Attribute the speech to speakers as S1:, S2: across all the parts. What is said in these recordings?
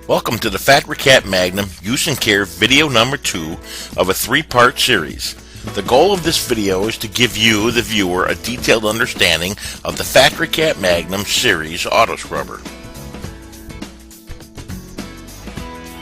S1: Welcome to the Factory Cat Magnum Use and Care video number 2 of a 3-part series. The goal of this video is to give you, the viewer, a detailed understanding of the Factory Cat Magnum series auto scrubber.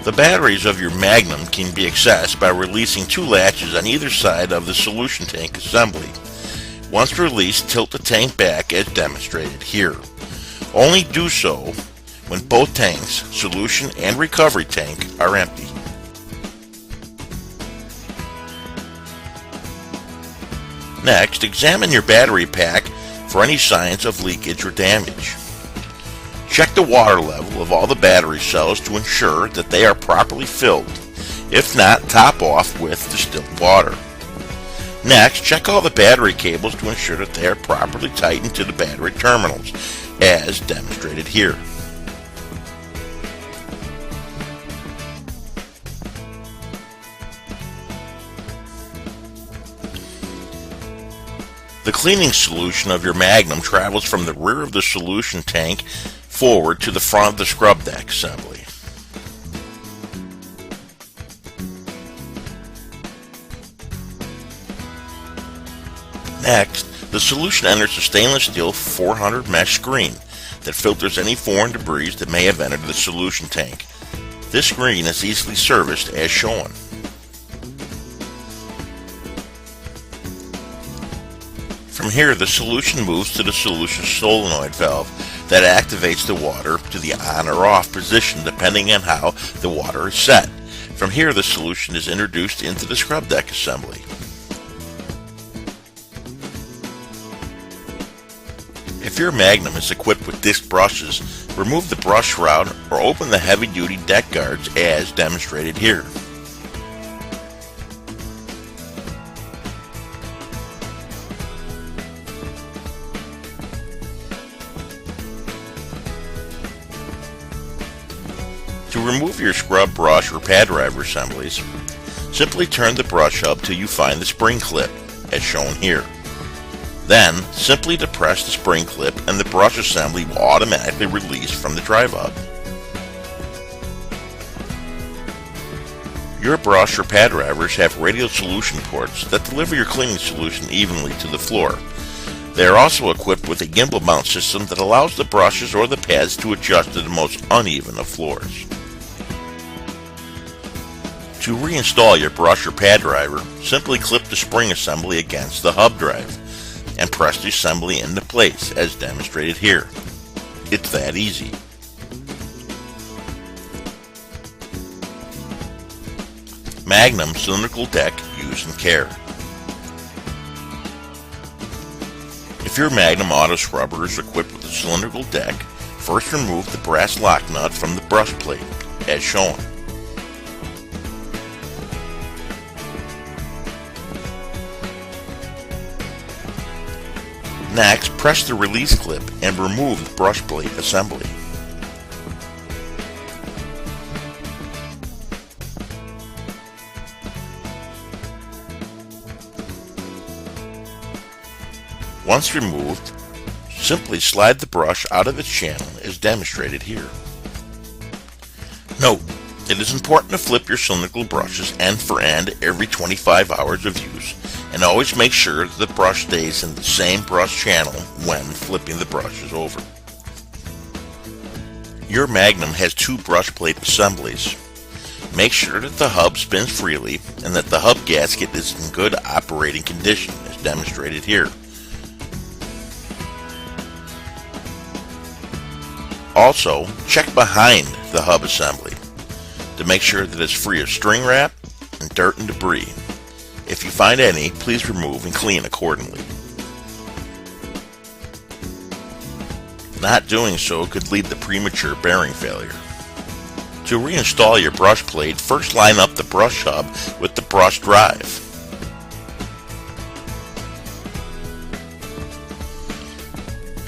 S1: The batteries of your Magnum can be accessed by releasing 2 latches on either side of the solution tank assembly. Once released, tilt the tank back as demonstrated here. Only do so when both tanks, solution and recovery tank, are empty. Next, examine your battery pack for any signs of leakage or damage. Check the water level of all the battery cells to ensure that they are properly filled. If not, top off with distilled water. Next, check all the battery cables to ensure that they are properly tightened to the battery terminals, as demonstrated here. The cleaning solution of your Magnum travels from the rear of the solution tank forward to the front of the scrub deck assembly. Next, the solution enters the stainless steel 400 mesh screen that filters any foreign debris that may have entered the solution tank. This screen is easily serviced as shown. From here, the solution moves to the solution solenoid valve that activates the water to the on or off position depending on how the water is set. From here, the solution is introduced into the scrub deck assembly. If your Magnum is equipped with disc brushes, remove the brush shroud or open the heavy-duty deck guards as demonstrated here. To remove your scrub brush or pad driver assemblies, simply turn the brush hub till you find the spring clip, as shown here. Then, simply depress the spring clip and the brush assembly will automatically release from the drive hub. Your brush or pad drivers have radial solution ports that deliver your cleaning solution evenly to the floor. They are also equipped with a gimbal mount system that allows the brushes or the pads to adjust to the most uneven of floors. To reinstall your brush or pad driver, simply clip the spring assembly against the hub drive and press the assembly into place as demonstrated here. It's that easy. Magnum cylindrical deck use and care. If your Magnum auto scrubber is equipped with a cylindrical deck, first remove the brass lock nut from the brush plate, as shown. Next, press the release clip and remove the brush plate assembly. Once removed, simply slide the brush out of its channel as demonstrated here. Note, it is important to flip your cylindrical brushes end for end every 25 hours of use, and always make sure that the brush stays in the same brush channel when flipping the brushes over. Your Magnum has 2 brush plate assemblies. Make sure that the hub spins freely and that the hub gasket is in good operating condition as demonstrated here. Also, check behind the hub assembly to make sure that it's free of string wrap and dirt and debris. If you find any, please remove and clean accordingly. Not doing so could lead to premature bearing failure. To reinstall your brush plate, first line up the brush hub with the brush drive.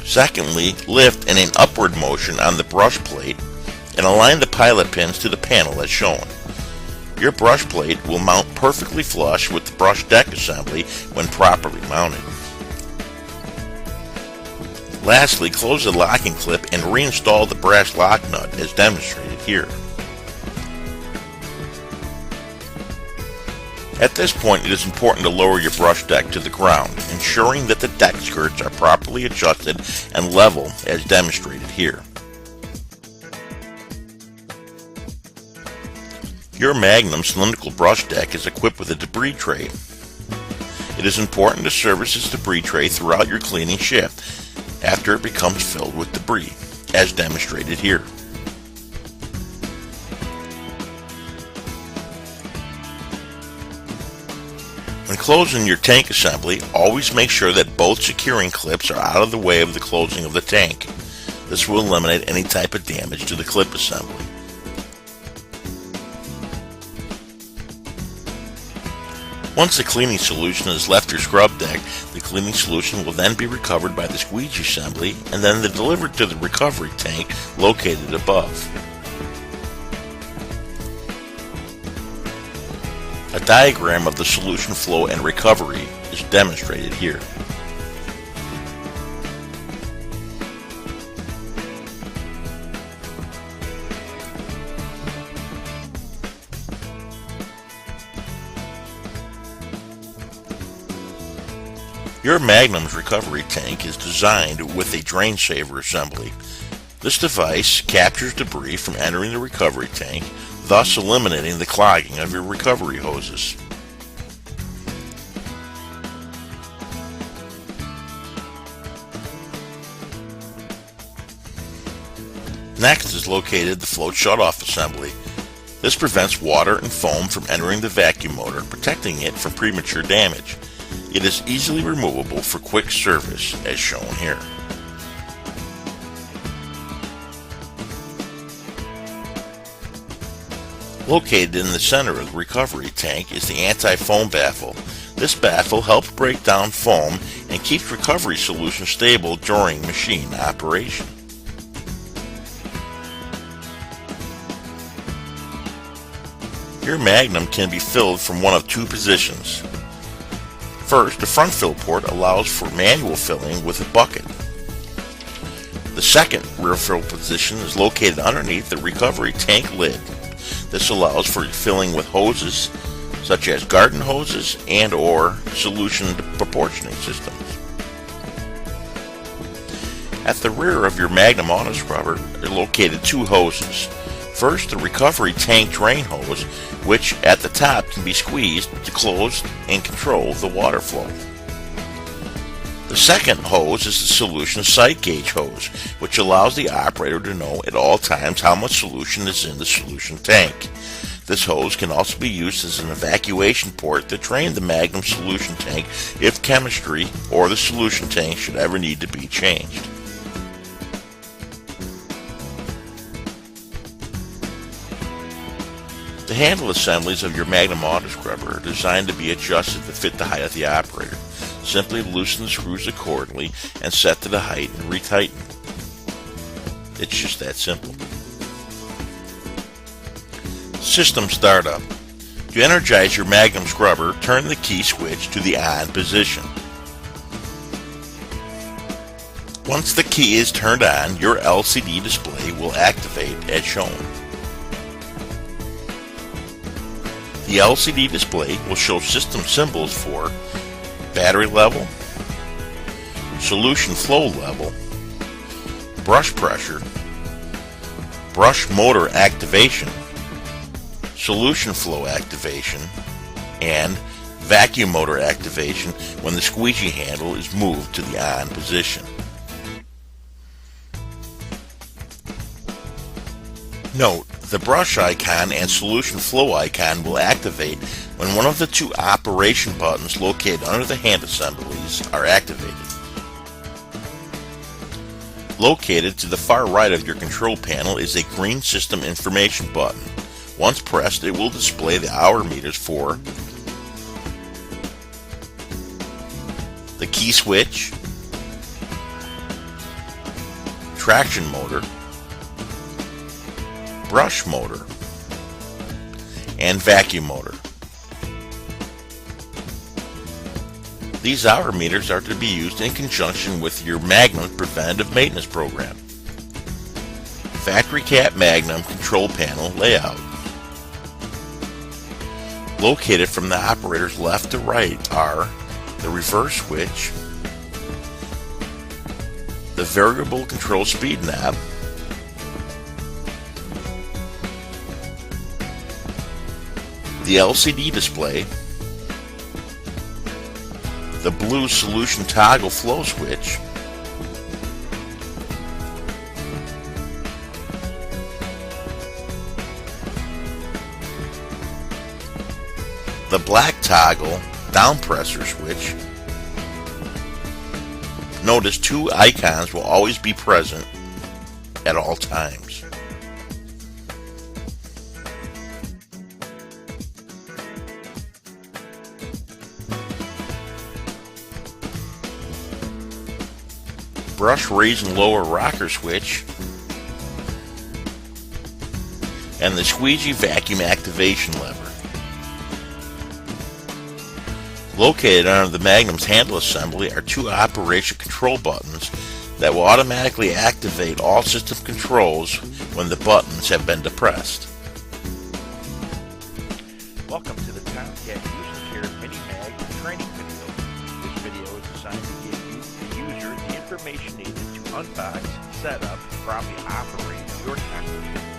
S1: Secondly, lift in an upward motion on the brush plate and align the pilot pins to the panel as shown. Your brush plate will mount perfectly flush with the brush deck assembly when properly mounted. Lastly, close the locking clip and reinstall the brass lock nut as demonstrated here. At this point, it is important to lower your brush deck to the ground, ensuring that the deck skirts are properly adjusted and level as demonstrated here. Your Magnum cylindrical brush deck is equipped with a debris tray. It is important to service this debris tray throughout your cleaning shift after it becomes filled with debris, as demonstrated here. When closing your tank assembly, always make sure that both securing clips are out of the way of the closing of the tank. This will eliminate any type of damage to the clip assembly. Once the cleaning solution has left your scrub deck, the cleaning solution will then be recovered by the squeegee assembly and then delivered to the recovery tank located above. A diagram of the solution flow and recovery is demonstrated here. Your Magnum's recovery tank is designed with a drain saver assembly. This device captures debris from entering the recovery tank, thus eliminating the clogging of your recovery hoses. Next is located the float shutoff assembly. This prevents water and foam from entering the vacuum motor, protecting it from premature damage. It is easily removable for quick service, as shown here. Located in the center of the recovery tank is the anti-foam baffle. This baffle helps break down foam and keeps recovery solution stable during machine operation. Your Magnum can be filled from one of two positions. First, the front fill port allows for manual filling with a bucket. The second rear fill position is located underneath the recovery tank lid. This allows for filling with hoses such as garden hoses and or solution proportioning systems. At the rear of your Magnum auto scrubber are located two hoses. First, the recovery tank drain hose, which at the top can be squeezed to close and control the water flow. The second hose is the solution sight gauge hose, which allows the operator to know at all times how much solution is in the solution tank. This hose can also be used as an evacuation port to drain the Magnum solution tank if chemistry or the solution tank should ever need to be changed. The handle assemblies of your Magnum auto scrubber are designed to be adjusted to fit the height of the operator. Simply loosen the screws accordingly and set to the height and retighten. It's just that simple. System startup. To energize your Magnum scrubber, turn the key switch to the on position. Once the key is turned on, your LCD display will activate as shown. The LCD display will show system symbols for battery level, solution flow level, brush pressure, brush motor activation, solution flow activation, and vacuum motor activation when the squeegee handle is moved to the on position. Note, the brush icon and solution flow icon will activate when one of the two operation buttons located under the hand assemblies are activated. Located to the far right of your control panel is a green system information button. Once pressed, it will display the hour meters for the key switch, traction motor, brush motor, and vacuum motor. These hour meters are to be used in conjunction with your Magnum preventative maintenance program. Factory Cat Magnum control panel layout. Located from the operator's left to right are the reverse switch, the variable control speed knob, the LCD display, the blue solution toggle flow switch, the black toggle down pressure switch. Notice two icons will always be present at all times. Brush raise and lower rocker switch, and the squeegee vacuum activation lever. Located under the Magnum's handle assembly are two operation control buttons that will automatically activate all system controls when the buttons have been depressed. Welcome to the Tomcat User Care Mini Mag training video. This video is designed to give you, the user, the information needed to unbox, set up, and properly operate your Tomcat.